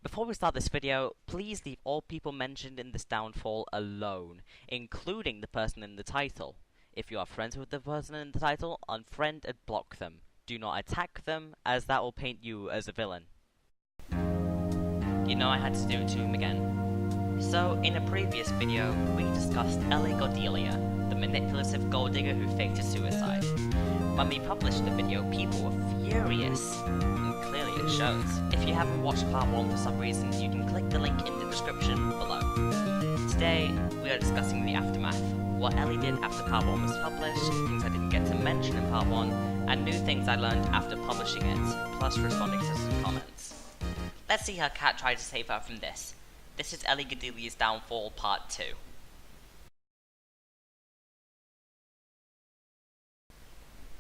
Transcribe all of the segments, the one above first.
Before we start this video, please leave all people mentioned in this downfall alone, including the person in the title. If you are friends with the person in the title, unfriend and block them. Do not attack them, as that will paint you as a villain. You know I had to do it to him again. So, in a previous video, we discussed Ellie Godelia, the manipulative gold digger who faked his suicide. When we published the video, people were furious, and clearly it shows. If you haven't watched part 1 for some reason, you can click the link in the description below. Today, we are discussing the aftermath, what Ellie did after part 1 was published, things I didn't get to mention in part 1, and new things I learned after publishing it, plus responding to some comments. Let's see how Kat tried to save her from this. This is Ellie Godelia's downfall part 2.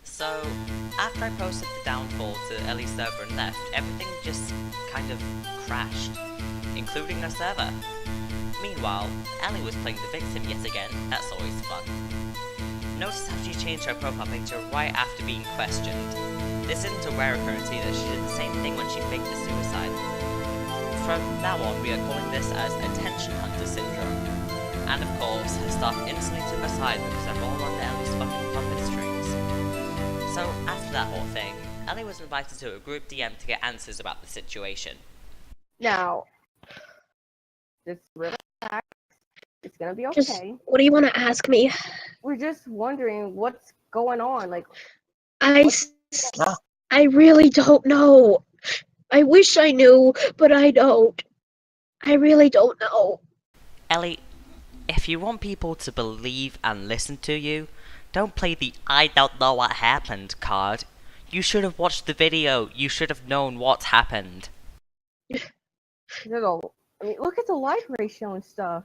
So, after I posted the downfall to Ellie's server and left, everything just kind of crashed, including her server. Meanwhile, Ellie was playing the victim yet again. That's always fun. Notice how she changed her profile picture right after being questioned. This isn't a rare occurrence either, she did the same thing when she faked the suicide. From now on, we are calling this as Attention Hunter Syndrome. And of course, her staff instantly took her side because they're all under Ellie's fucking puppet strings. So, after that whole thing, Ellie was invited to a group DM to get answers about the situation. Now, just relax. It's gonna be okay. Just, what do you want to ask me? We're just wondering what's going on. Like, I really don't know. I wish I knew, but I don't. I really don't know. Ellie, if you want people to believe and listen to you, don't play the I don't know what happened card. You should have watched the video. You should have known what happened. I mean, look at the like ratio and stuff.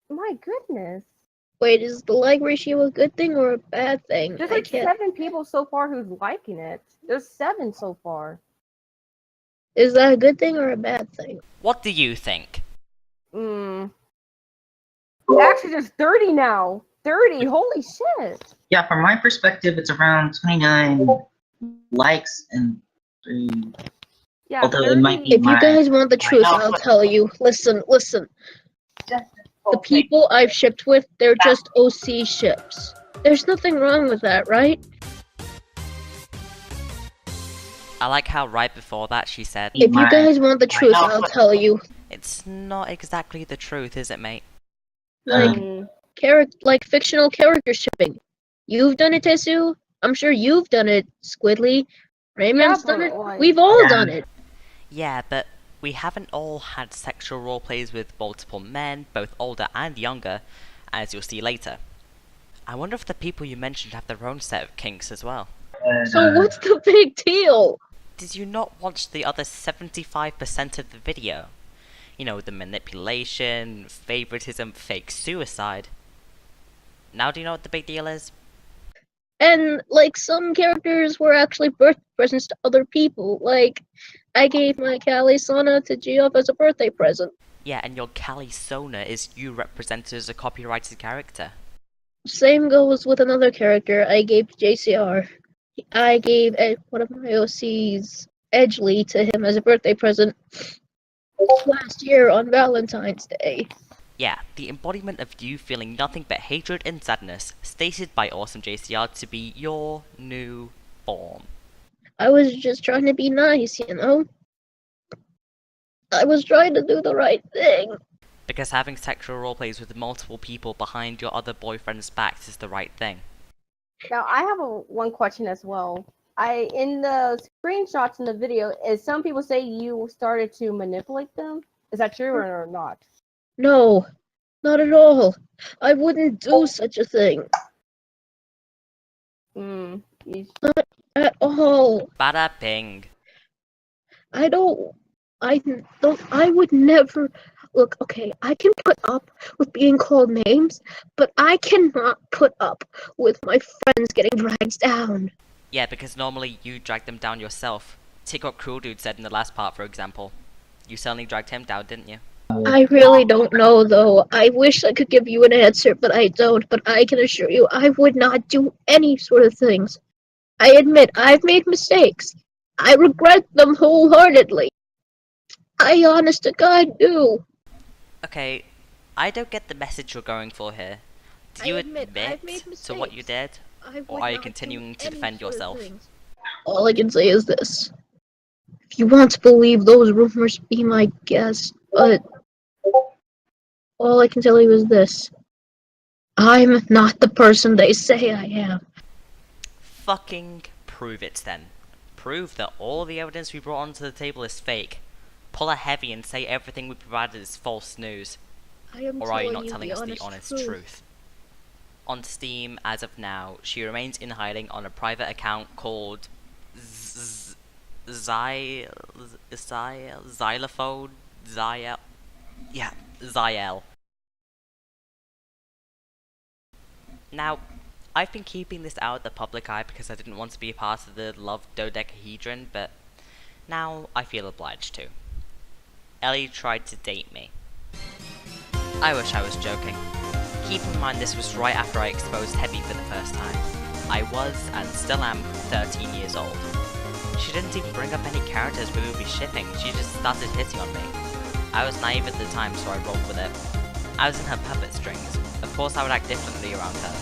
My goodness. Wait, is the like ratio a good thing or a bad thing? There's like 7 people so far who's liking it. There's 7 so far. Is that a good thing or a bad thing? What do you think? Actually, there's 30 now. 30, holy shit. Yeah, from my perspective, it's around 29 likes and 3. Yeah, Although it might be If you guys want the truth, I'll tell you. Listen. The people I've shipped with, they're just OC ships. There's nothing wrong with that, right? I like how right before that she said, If you guys want the truth, I'll tell you. it's not exactly the truth, is it, mate? Like fictional character shipping. You've done it, Tesu. I'm sure you've done it, Squidly. Raymond's done it. We've all done it. Yeah, but we haven't all had sexual roleplays with multiple men, both older and younger, as you'll see later. I wonder if the people you mentioned have their own set of kinks as well. So what's the big deal? Did you not watch the other 75% of the video? You know, the manipulation, favoritism, fake suicide. Now do you know what the big deal is? And, like, some characters were actually birthday presents to other people. Like, I gave my Kali Sona to Geoff as a birthday present. Yeah, and your Kali Sona is you represented as a copyrighted character. Same goes with another character I gave to JCR. I gave one of my OCs, Edgley, to him as a birthday present last year on Valentine's Day. Yeah, the embodiment of you feeling nothing but hatred and sadness, stated by Awesome JCR to be your new form. I was just trying to be nice, you know? I was trying to do the right thing. Because having sexual roleplays with multiple people behind your other boyfriend's backs is the right thing. Now, I have one question as well. In the screenshots in the video, some people say you started to manipulate them. Is that true or not? No, not at all. I wouldn't do such a thing. Not at all. Bada bing. I would never. Look, okay, I can put up with being called names, but I cannot put up with my friends getting dragged down. Yeah, because normally you drag them down yourself. Take what Cruel Dude said in the last part, for example. You certainly dragged him down, didn't you? I really don't know, though. I wish I could give you an answer, but I don't. But I can assure you, I would not do any sort of things. I admit I've made mistakes. I regret them wholeheartedly. I honest to God do. Okay, I don't get the message you're going for here. Did you admit I've made to what you mistakes. did? I Or would are you not do continuing to any defend sort of yourself? things. All I can say is this. If you want to believe those rumors, be my guest. But all I can tell you is this. I'm not the person they say I am. Fucking prove it then. Prove that all the evidence we brought onto the table is fake. Pull a heavy and say everything we provided is false news. I am Or are you telling not you telling the us the honest truth? On Steam, as of now, she remains in hiding on a private account called Xylophone? Zyel. Now, I've been keeping this out of the public eye because I didn't want to be a part of the love dodecahedron, but now I feel obliged to. Ellie tried to date me. I wish I was joking. Keep in mind this was right after I exposed Heavy for the first time. I was, and still am, 13 years old. She didn't even bring up any characters we would be shipping, she just started hitting on me. I was naive at the time, so I rolled with it. I was in her puppet strings. Of course I would act differently around her.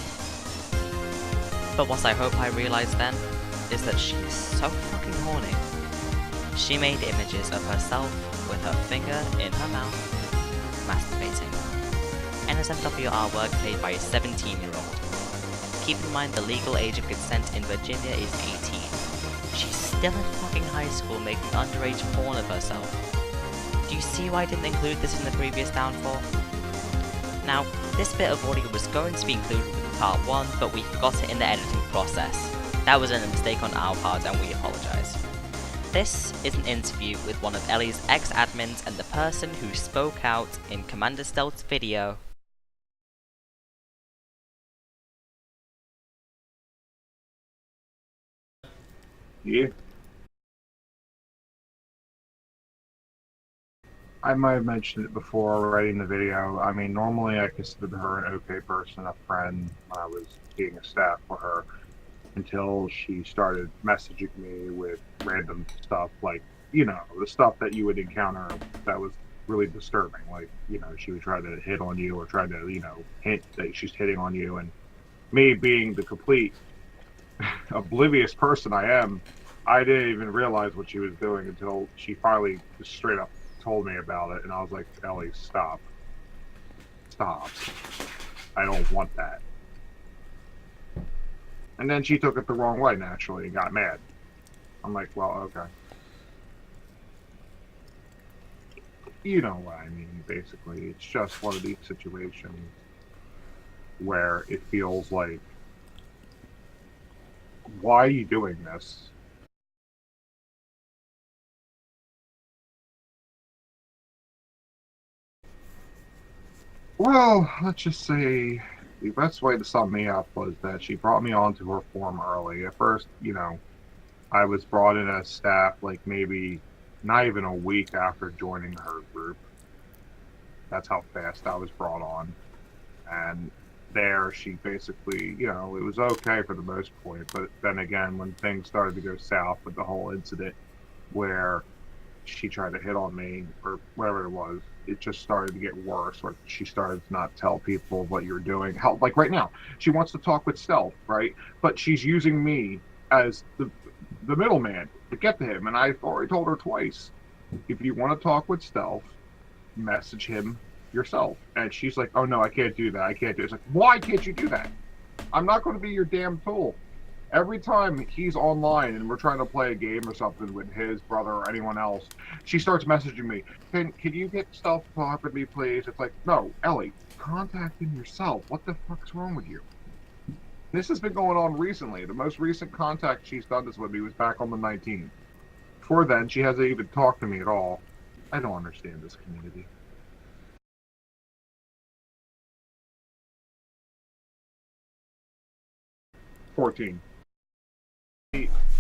But what I hope I realized then, is that she's so fucking horny. She made images of herself with her finger in her mouth, masturbating. NSFW artwork played by a 17-year-old. Keep in mind the legal age of consent in Virginia is 18. She's still in fucking high school making underage porn of herself. Do you see why I didn't include this in the previous downfall? Now, this bit of audio was going to be included with part 1, but we forgot it in the editing process. That was a mistake on our part and we apologise. This is an interview with one of Ellie's ex-admins and the person who spoke out in Commander Stealth's video. Yeah. I might have mentioned it before already in the video. I mean, normally I considered her an okay person, a friend, when I was being a staff for her, until she started messaging me with random stuff like, you know, the stuff that you would encounter that was really disturbing. Like, you know, she would try to hit on you or try to, you know, hint that she's hitting on you. And me being the complete oblivious person I am, I didn't even realize what she was doing until she finally just straight up told me about it, and I was like, Ellie, stop. Stop. I don't want that. And then she took it the wrong way, naturally, and got mad. I'm like, well, okay. You know what I mean, basically. It's just one of these situations where it feels like, why are you doing this? Well, let's just say the best way to sum me up was that she brought me onto her forum early. At first, you know, I was brought in as staff like maybe not even a week after joining her group. That's how fast I was brought on. And there she basically, you know, it was okay for the most part. But then again, when things started to go south with the whole incident where she tried to hit on me or whatever it was, it just started to get worse. Or she started to not tell people what you're doing. How, like right now, she wants to talk with Stealth, right? But she's using me as the middleman to get to him. And I've already told her twice, if you want to talk with Stealth, message him yourself. And she's like, oh no, I can't do that. I can't do it. It's like, why can't you do that? I'm not going to be your damn tool. Every time he's online and we're trying to play a game or something with his brother or anyone else, she starts messaging me. Can you get Stealth to talk with me, please? It's like, no, Ellie, contact him yourself. What the fuck's wrong with you? This has been going on recently. The most recent contact she's done this with me was back on the 19th. Before then, she hasn't even talked to me at all. I don't understand this community. $14.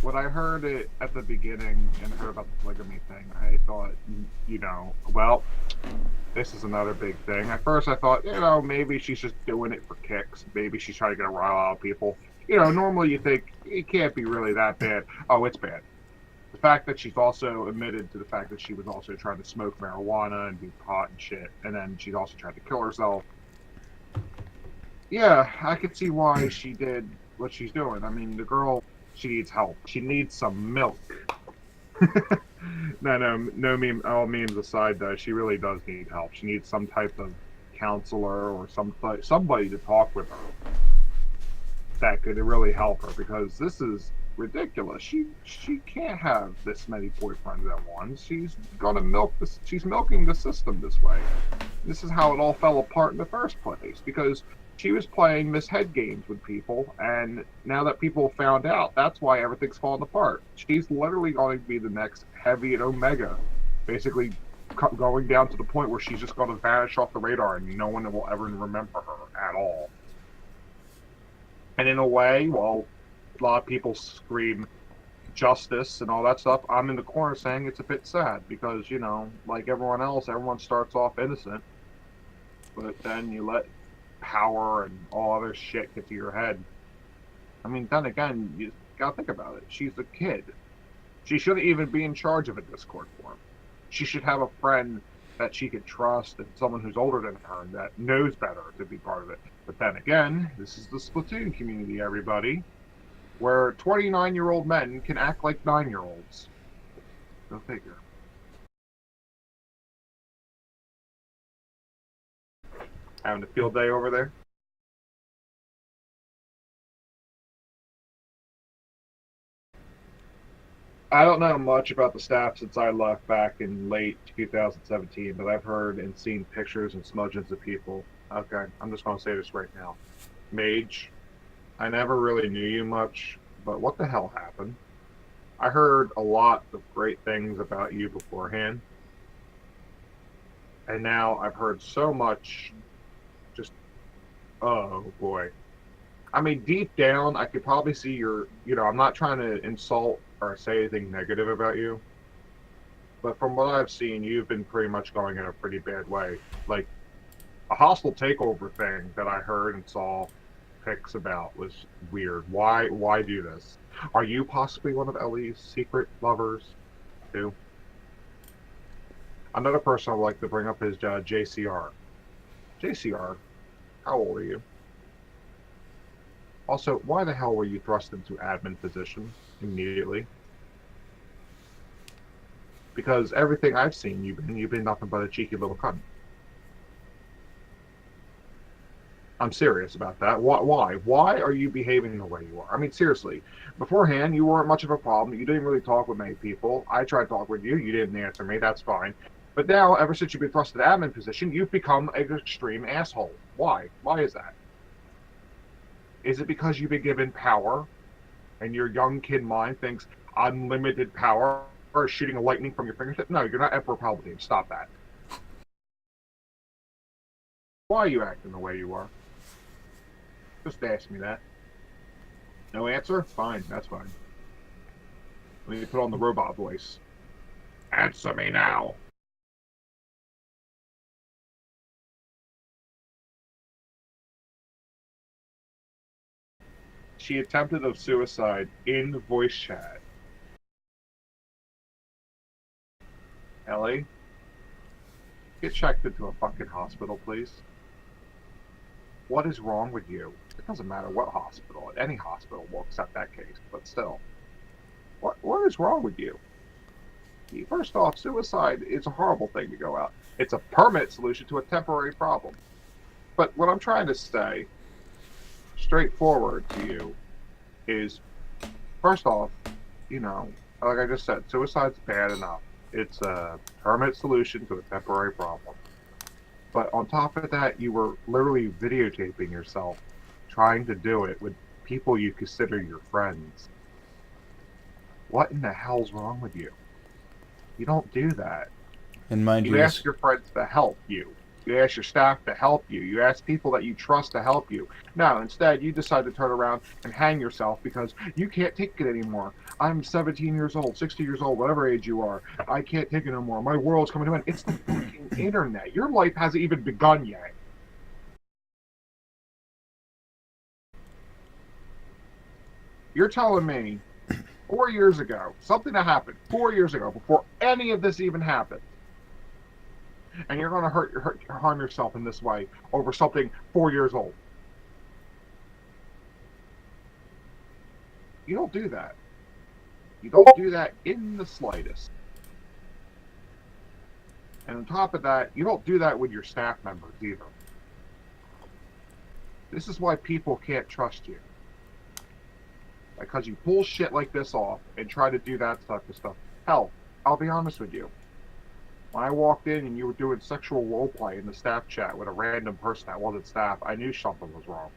When I heard it at the beginning and heard about the polygamy thing, I thought, you know, well, this is another big thing. At first I thought, you know, maybe she's just doing it for kicks. Maybe she's trying to get a rile out of people. You know, normally you think it can't be really that bad. Oh, it's bad. the fact that she's also admitted to the fact that she was also trying to smoke marijuana and do pot and shit, and then she's also tried to kill herself. Yeah, I could see why she did what she's doing. I mean, the girl, she needs help. She needs some milk. No meme. All memes aside, though, she really does need help. She needs some type of counselor or somebody to talk with her that could really help her, because this is ridiculous. She can't have this many boyfriends at once. She's gonna milk this. She's milking the system this way. This is how it all fell apart in the first place, because she was playing Miss Head games with people, and now that people found out, that's why everything's falling apart. She's literally going to be the next Heavy and Omega, basically going down to the point where she's just going to vanish off the radar and no one will ever remember her at all. And in a way, while a lot of people scream justice and all that stuff, I'm in the corner saying it's a bit sad, because, you know, like everyone else, everyone starts off innocent, but then you let power and all other shit get to your head. I mean, then again, you gotta think about it. She's a kid. She shouldn't even be in charge of a Discord forum. She should have a friend that she could trust, and someone who's older than her and that knows better to be part of it. But then again, this is the Splatoon community, everybody, where 29-year-old men can act like 9-year-olds. Go figure. Having a field day over there? I don't know much about the staff since I left back in late 2017, but I've heard and seen pictures and smudges of people. Okay, I'm just going to say this right now. Mage, I never really knew you much, but what the hell happened? I heard a lot of great things about you beforehand, and now I've heard so much. Oh boy. I mean, deep down, I could probably see I'm not trying to insult or say anything negative about you, but from what I've seen, you've been pretty much going in a pretty bad way. Like, a hostile takeover thing that I heard and saw pics about was weird. Why do this? Are you possibly one of Ellie's secret lovers, too? Another person I would like to bring up is JCR. JCR, how old are you? Also, why the hell were you thrust into admin position immediately? Because everything I've seen, you've been nothing but a cheeky little cunt. I'm serious about that. Why? Why are you behaving the way you are? I mean, seriously. Beforehand, you weren't much of a problem. You didn't really talk with many people. I tried to talk with you. You didn't answer me. That's fine. But now, ever since you've been thrust into admin position, you've become an extreme asshole. Why? Why is that? Is it because you've been given power and your young kid mind thinks unlimited power or shooting a lightning from your fingertip? No, you're not Emperor Palpatine. Stop that. Why are you acting the way you are? Just ask me that. No answer? Fine, that's fine. Let me put on the robot voice. Answer me now. She attempted a suicide in voice chat. Ellie, get checked into a fucking hospital, please. What is wrong with you? It doesn't matter what hospital. Any hospital will accept that case, but still. What is wrong with you? First off, suicide is a horrible thing to go out. It's a permanent solution to a temporary problem. But what I'm trying to say, straightforward to you, is, first off, like I just said, suicide's bad enough. It's a permanent solution to a temporary problem. But on top of that, you were literally videotaping yourself trying to do it with people you consider your friends. What in the hell's wrong with you? You don't do that. And mind you, you ask your friends to help you. You ask your staff to help you. You ask people that you trust to help you. No, instead, you decide to turn around and hang yourself because you can't take it anymore. I'm 17 years old, 60 years old, whatever age you are. I can't take it anymore. My world's coming to an end. It's the freaking internet. Your life hasn't even begun yet. You're telling me 4 years ago. Something that happened 4 years ago before any of this even happened. And you're going to harm yourself in this way over something 4 years old. You don't do that. You don't do that in the slightest. And on top of that, you don't do that with your staff members either. This is why people can't trust you. Because you pull shit like this off and try to do that type of stuff. Hell, I'll be honest with you. When I walked in and you were doing sexual roleplay in the staff chat with a random person that wasn't staff, I knew something was wrong.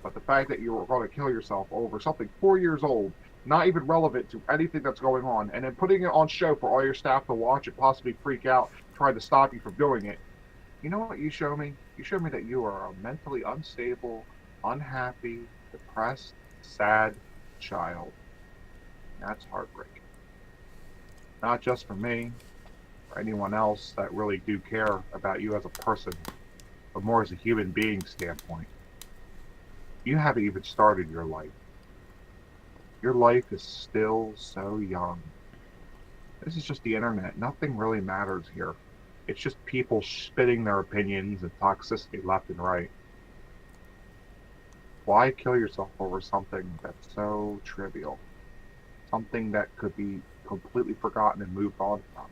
But the fact that you were going to kill yourself over something 4 years old, not even relevant to anything that's going on, and then putting it on show for all your staff to watch and possibly freak out, trying to stop you from doing it, you know what you show me? You show me that you are a mentally unstable, unhappy, depressed, sad child. That's heartbreaking. Not just for me, or anyone else that really do care about you as a person, but more as a human being standpoint. You haven't even started your life. Your life is still so young. This is just the internet. Nothing really matters here. It's just people spitting their opinions and toxicity left and right. Why kill yourself over something that's so trivial? Something that could be completely forgotten and moved on from?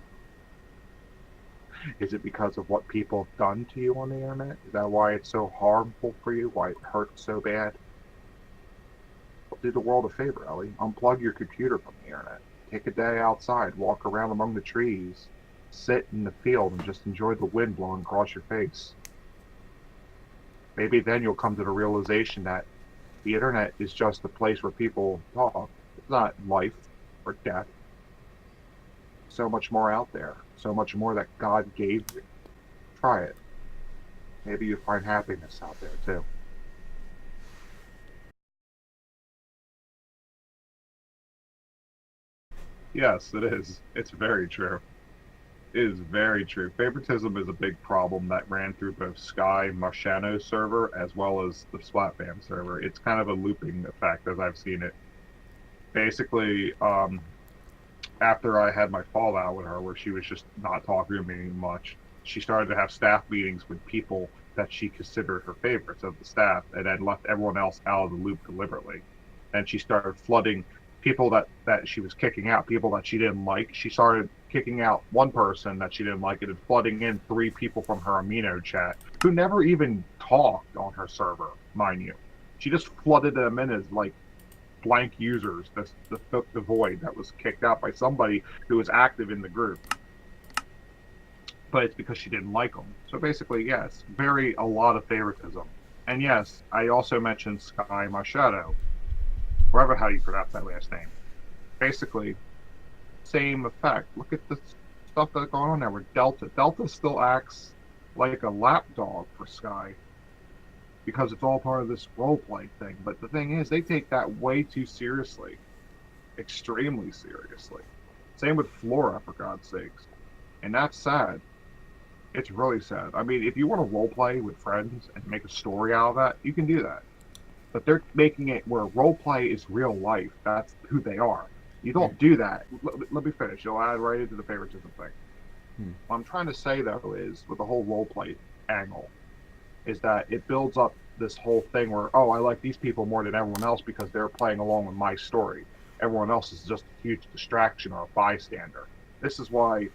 Is it because of what people have done to you on the internet? Is that why it's so harmful for you? Why it hurts so bad? Well, do the world a favor, Ellie. Unplug your computer from the internet. Take a day outside. Walk around among the trees. Sit in the field and just enjoy the wind blowing across your face. Maybe then you'll come to the realization that the internet is just a place where people talk. It's not life or death. So much more out there. So much more that God gave you. Try it. Maybe you find happiness out there too. Yes, it is. It's very true. It is very true. Favoritism is a big problem that ran through both Sky Marciano's server as well as the Splatfam server. It's kind of a looping effect as I've seen it. Basically, after I had my fallout with her where she was just not talking to me much, she started to have staff meetings with people that she considered her favorites of the staff and then left everyone else out of the loop deliberately. And she started flooding people that she was kicking out, people that she didn't like. She started kicking out one person that she didn't like and flooding in 3 people from her amino chat who never even talked on her server, mind you. She just flooded them in as like blank users that took the void that was kicked out by somebody who was active in the group. But it's because she didn't like them. So basically, yes, a lot of favoritism. And yes, I also mentioned Sky Marciano, wherever how you pronounce that last name. Basically, same effect. Look at the stuff that's going on there with Delta. Delta still acts like a lapdog for Sky because it's all part of this roleplay thing. But the thing is, they take that way too seriously. Extremely seriously. Same with Flora, for God's sakes. And that's sad. It's really sad. I mean, if you want to roleplay with friends and make a story out of that, you can do that. But they're making it where roleplay is real life. That's who they are. You don't do that. Let me finish. You'll add right into the favoritism thing. What I'm trying to say, though, is with the whole roleplay angle, is that it builds up this whole thing where, oh, I like these people more than everyone else because they're playing along with my story. Everyone else is just a huge distraction or a bystander. This is why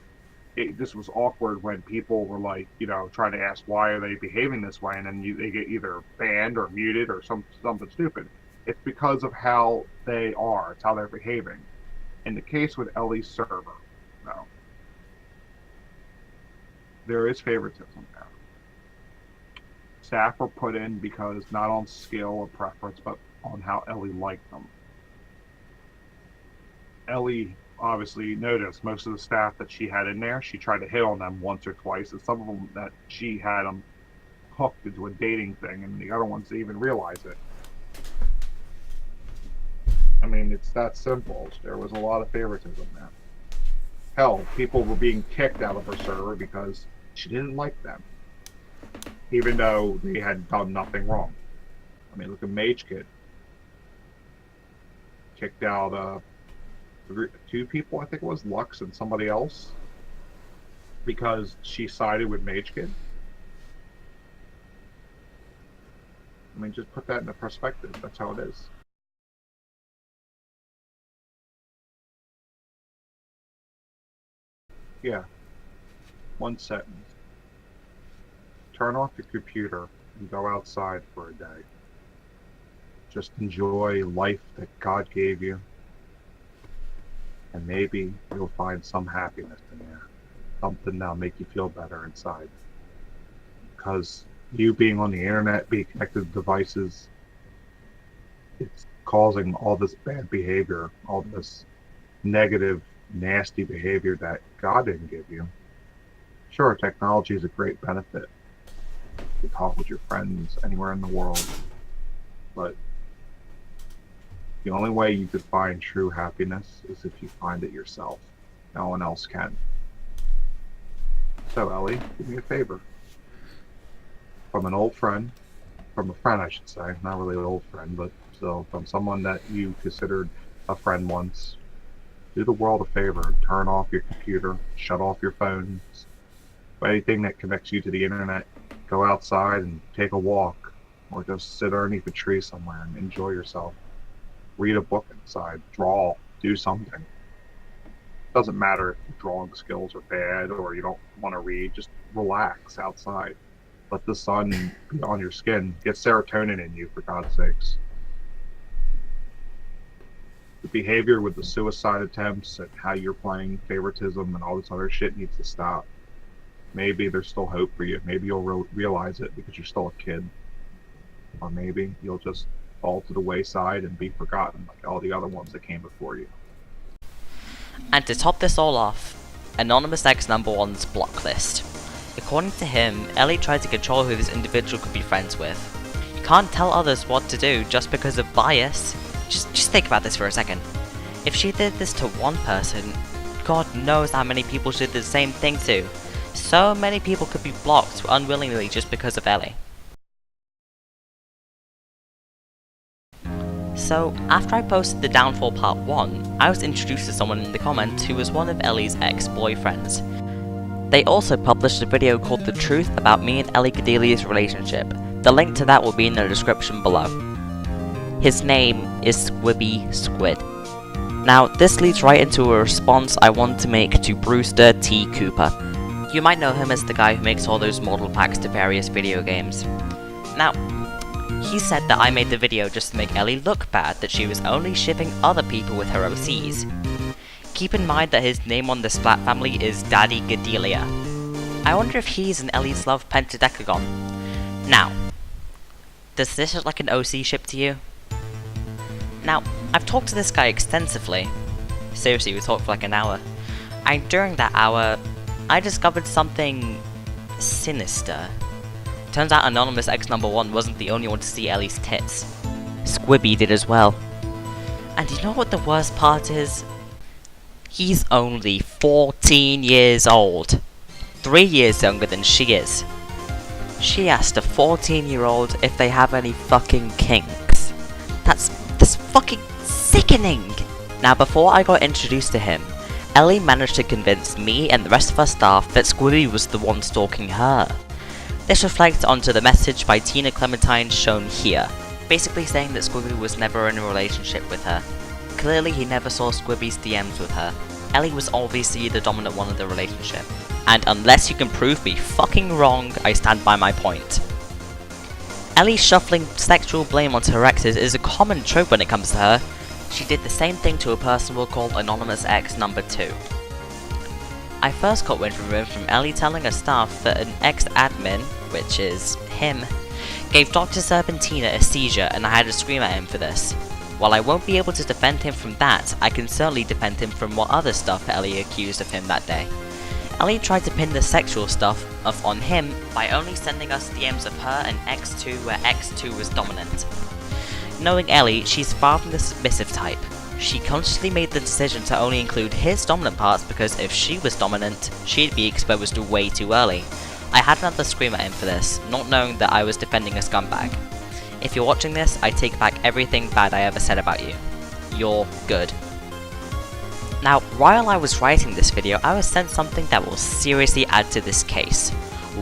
this was awkward when people were like, trying to ask why are they behaving this way, and then they get either banned or muted or something stupid. It's because of how they are. It's how they're behaving. In the case with Ellie's server, no. There is favoritism there. Staff were put in because not on skill or preference, but on how Ellie liked them. Ellie obviously noticed most of the staff that she had in there, she tried to hit on them once or twice, and some of them that she had them hooked into a dating thing, and the other ones didn't even realize it. I mean, it's that simple. There was a lot of favoritism there. Hell, people were being kicked out of her server because she didn't like them, even though they had done nothing wrong. I mean, look at Mage Kid. Kicked out two people, I think it was, Lux and somebody else, because she sided with Mage Kid. I mean, just put that into perspective. That's how it is. Yeah. One sentence. Turn off your computer and go outside for a day. Just enjoy life that God gave you. And maybe you'll find some happiness in there. Something that'll make you feel better inside. Because you being on the internet, being connected to devices, it's causing all this bad behavior, all this negative, nasty behavior that God didn't give you. Sure, technology is a great benefit. You talk with your friends anywhere in the world, but the only way you could find true happiness is if you find it yourself. No one else can. So, Ellie, do me a favor. From an old friend, from a friend I should say, not really an old friend, but still from someone that you considered a friend once, do the world a favor. Turn off your computer, shut off your phones, anything that connects you to the internet. Go outside and take a walk, or just sit underneath a tree somewhere and enjoy yourself. Read a book inside, draw, do something. Doesn't matter if your drawing skills are bad or you don't want to read, just relax outside. Let the sun be on your skin. Get serotonin in you, for God's sakes. The behavior with the suicide attempts and how you're playing favoritism and all this other shit needs to stop. Maybe there's still hope for you. Maybe you'll realize it because you're still a kid. Or maybe you'll just fall to the wayside and be forgotten like all the other ones that came before you. And to top this all off, Anonymous X #1's block list. According to him, Ellie tried to control who this individual could be friends with. You can't tell others what to do just because of bias. Just think about this for a second. If she did this to one person, God knows how many people she did the same thing to. So many people could be blocked unwillingly just because of Ellie. So, after I posted the Downfall Part 1, I was introduced to someone in the comments who was one of Ellie's ex-boyfriends. They also published a video called The Truth About Me and Ellie Godelia's Relationship. The link to that will be in the description below. His name is Squibby Squid. Now, this leads right into a response I want to make to Brewster T. Cooper. You might know him as the guy who makes all those model packs to various video games. Now, he said that I made the video just to make Ellie look bad, that she was only shipping other people with her OCs. Keep in mind that his name on the Splat family is Daddy Godelia. I wonder if he's an Ellie's Love pentadecagon. Now, does this look like an OC ship to you? Now, I've talked to this guy extensively. Seriously, we talked for like an hour. And during that hour, I discovered something sinister. Turns out Anonymous X #1 wasn't the only one to see Ellie's tits. Squibby did as well. And you know what the worst part is? He's only 14 years old. 3 years younger than she is. She asked a 14-year-old if they have any fucking kinks. That's fucking sickening! Now, before I got introduced to him, Ellie managed to convince me and the rest of our staff that Squibby was the one stalking her. This reflects onto the message by Tina Clementine shown here, basically saying that Squibby was never in a relationship with her. Clearly he never saw Squibby's DMs with her. Ellie was obviously the dominant one of the relationship. And unless you can prove me fucking wrong, I stand by my point. Ellie shuffling sexual blame onto her exes is a common trope when it comes to her. She did the same thing to a person we'll call Anonymous X #2. I first got wind from Ellie telling her staff that an ex-admin, which is him, gave Dr. Serpentina a seizure and I had to scream at him for this. While I won't be able to defend him from that, I can certainly defend him from what other stuff Ellie accused of him that day. Ellie tried to pin the sexual stuff on him by only sending us DMs of her and X2 where X2 was dominant. Knowing Ellie, she's far from the submissive type. She consciously made the decision to only include his dominant parts because if she was dominant, she'd be exposed way too early. I had another scream at him for this, not knowing that I was defending a scumbag. If you're watching this, I take back everything bad I ever said about you. You're good. Now, while I was writing this video, I was sent something that will seriously add to this case.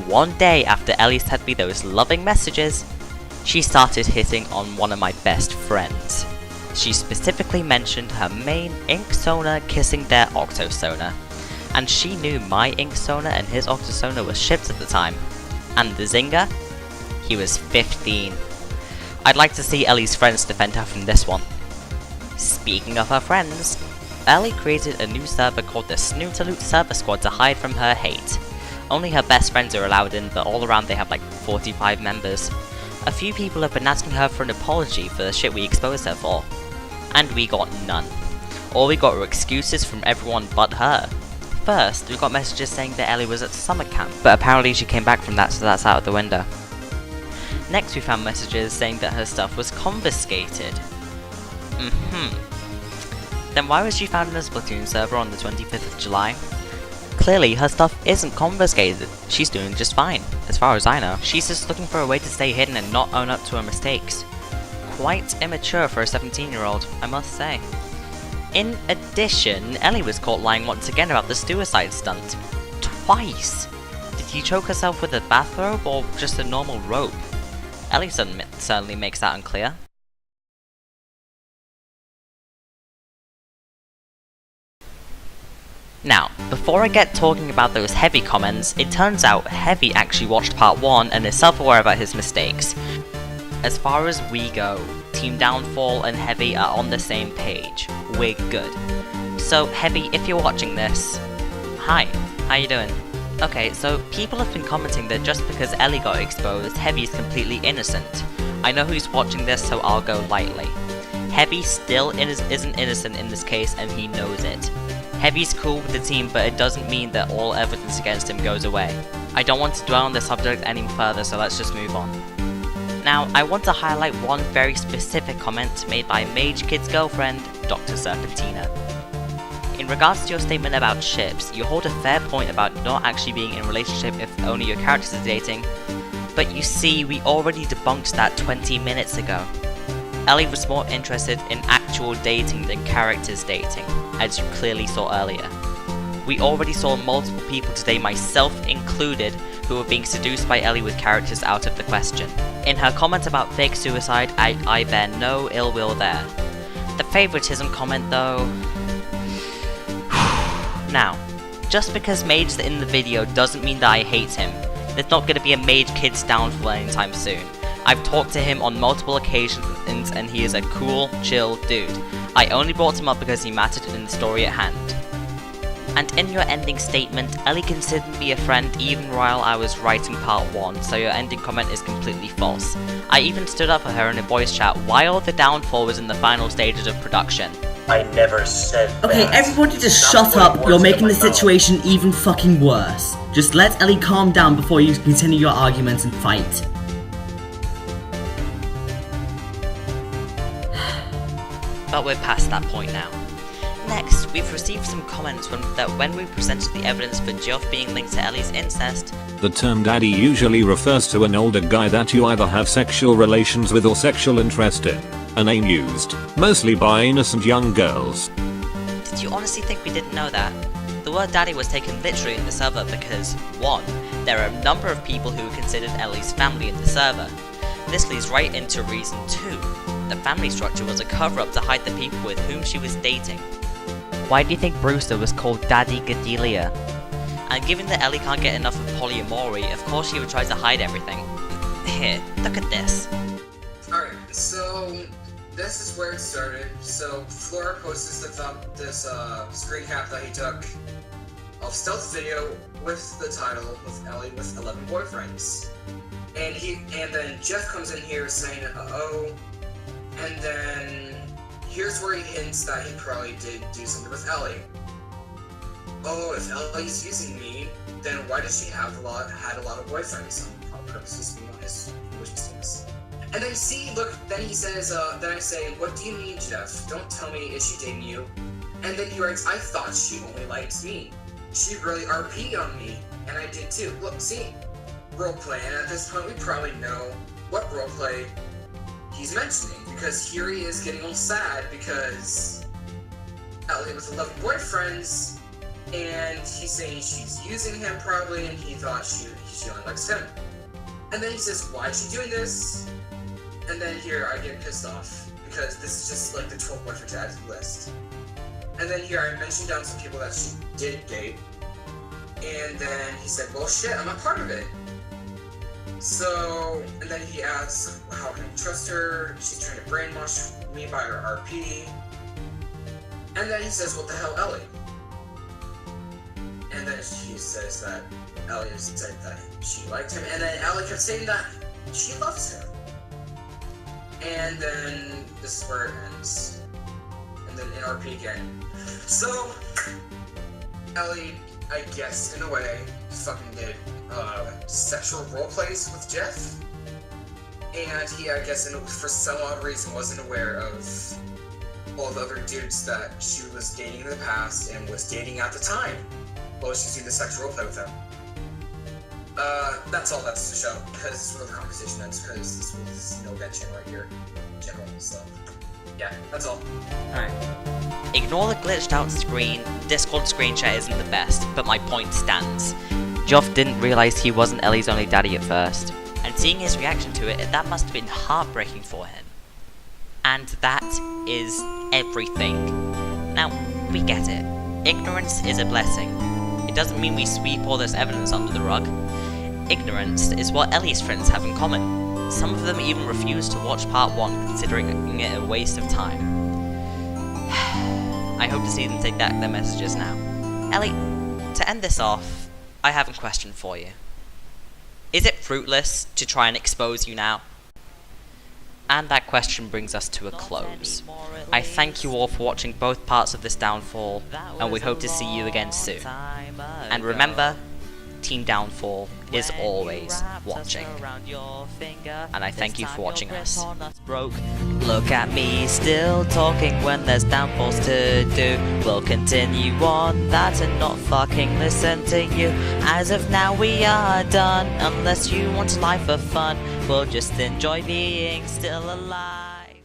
One day after Ellie sent me those loving messages, she started hitting on one of my best friends. She specifically mentioned her main ink sona kissing their octosona, and she knew my ink sona and his octosona were shipped at the time. And the zinger? He was 15. I'd like to see Ellie's friends defend her from this one. Speaking of her friends, Ellie created a new server called the Snootaloot Server Squad to hide from her hate. Only her best friends are allowed in, but all around they have like 45 members. A few people have been asking her for an apology for the shit we exposed her for. And we got none. All we got were excuses from everyone but her. First, we got messages saying that Ellie was at summer camp, but apparently she came back from that, so that's out of the window. Next we found messages saying that her stuff was confiscated. Then why was she found in a Splatoon server on the 25th of July? Clearly, her stuff isn't confiscated. She's doing just fine, as far as I know. She's just looking for a way to stay hidden and not own up to her mistakes. Quite immature for a 17-year-old, I must say. In addition, Ellie was caught lying once again about the suicide stunt. Twice! Did she choke herself with a bathrobe or just a normal rope? Ellie certainly makes that unclear. Now, before I get talking about those Heavy comments, it turns out Heavy actually watched part 1 and is self-aware about his mistakes. As far as we go, Team Downfall and Heavy are on the same page. We're good. So Heavy, if you're watching this, hi, how you doing? Okay, so people have been commenting that just because Ellie got exposed, Heavy is completely innocent. I know who's watching this, so I'll go lightly. Heavy still isn't innocent in this case, and he knows it. Heavy's cool with the team, but it doesn't mean that all evidence against him goes away. I don't want to dwell on this subject any further, so let's just move on. Now, I want to highlight one very specific comment made by Mage Kid's girlfriend, Dr. Serpentina. In regards to your statement about ships, you hold a fair point about not actually being in a relationship if only your characters are dating, but you see, we already debunked that 20 minutes ago. Ellie was more interested in actual dating than characters dating, as you clearly saw earlier. We already saw multiple people today, myself included, who were being seduced by Ellie with characters out of the question. In her comment about fake suicide, I bear no ill will there. The favoritism comment though... Now, just because Mage's in the video doesn't mean that I hate him. There's not going to be a Mage Kid's downfall anytime soon. I've talked to him on multiple occasions and he is a cool, chill dude. I only brought him up because he mattered in the story at hand. And in your ending statement, Ellie considered me a friend even while I was writing part 1, so your ending comment is completely false. I even stood up for her in a voice chat while the downfall was in the final stages of production. I never said that. Okay, everybody just shut up, you're making the situation even fucking worse. Just let Ellie calm down before you continue your arguments and fight. But we're past that point now. Next, we've received some comments that when we presented the evidence for Geoff being linked to Ellie's incest, the term daddy usually refers to an older guy that you either have sexual relations with or sexual interest in, a name used, mostly by innocent young girls. Did you honestly think we didn't know that? The word daddy was taken literally in the server because, 1, there are a number of people who considered Ellie's family in the server. This leads right into reason 2. The family structure was a cover-up to hide the people with whom she was dating. Why do you think Brewster was called Ellie Godelia? And given that Ellie can't get enough of polyamory, of course she would try to hide everything. Here, look at this. Alright, so this is where it started. So Flora posted this screen cap that he took of Stealth's video with the title with Ellie with 11 boyfriends. And then Jeff comes in here saying, uh-oh, and then here's where he hints that he probably did do something with Ellie. Oh, if Ellie's using me, then why does she had a lot of boyfriends? Probably purposes being honest, which things. And then see, look, then he says, then I say, what do you mean, Jeff? Don't tell me, is she dating you? And then he writes, I thought she only likes me. She really RP'd on me, and I did too. Look, see, roleplay, and at this point we probably know what roleplay he's mentioning, because here he is getting all sad because Ellie with 11 boyfriends, and he's saying she's using him probably, and he thought she only likes him. And then he says, why is she doing this? And then here I get pissed off, because this is just like the 12 boyfriends to add to the list. And then here I mentioned down some people that she did date, and then he said, well shit, I'm a part of it. So, and then he asks, how can you trust her? She's trying to brainwash me by her RP. And then he says, what the hell, Ellie? And then he says that Ellie said that she liked him, and then Ellie kept saying that she loves him. And then this is where it ends. And then in RP again. So, Ellie, I guess, in a way, fucking did sexual role plays with Jeff. And he, I guess, for some odd reason, wasn't aware of all the other dudes that she was dating in the past and was dating at the time while she's doing the sexual role play with them. That's all that's to show, because this is where the conversation ends, because this was no mention right here in general, so yeah, that's all. Alright. Ignore the glitched out screen. Discord screen share isn't the best, but my point stands. Joff didn't realise he wasn't Ellie's only daddy at first, and seeing his reaction to it, that must have been heartbreaking for him. And that is everything. Now, we get it. Ignorance is a blessing. It doesn't mean we sweep all this evidence under the rug. Ignorance is what Ellie's friends have in common. Some of them even refuse to watch part 1, considering it a waste of time. I hope to see them take back their messages now. Ellie, to end this off, I have a question for you. Is it fruitless to try and expose you now? And that question brings us to a close. I thank you all for watching both parts of this downfall, and we hope to see you again soon. And remember, Team Downfall is always watching. And I thank you for watching us. Look at me still talking when there's downfalls to do. We'll continue on that and not fucking listen to you. As of now we are done, unless you want life for fun. We'll just enjoy being still alive.